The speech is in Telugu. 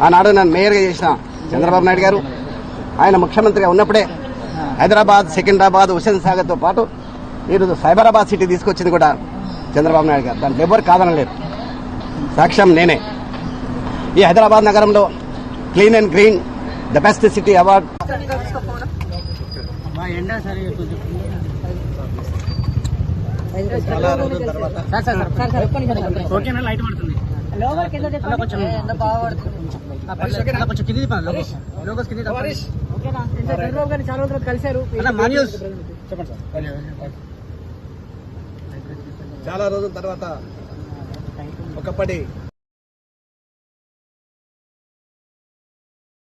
ఆనాడు నన్ను మేయర్గా చేసిన చంద్రబాబు నాయుడు గారు ఆయన ముఖ్యమంత్రిగా ఉన్నప్పుడే హైదరాబాద్, సికింద్రాబాద్, హుస్సేన్ సాగర్ తో పాటు ఈరోజు సైబరాబాద్ సిటీ తీసుకొచ్చింది కూడా చంద్రబాబు నాయుడు గారు. దాంట్లో ఎవరు కాదనలేదు. సాక్ష్యం నేనే. ఈ హైదరాబాద్ నగరంలో clean and green the best city award చాలా రోజుల తర్వాత ఒకప్పటి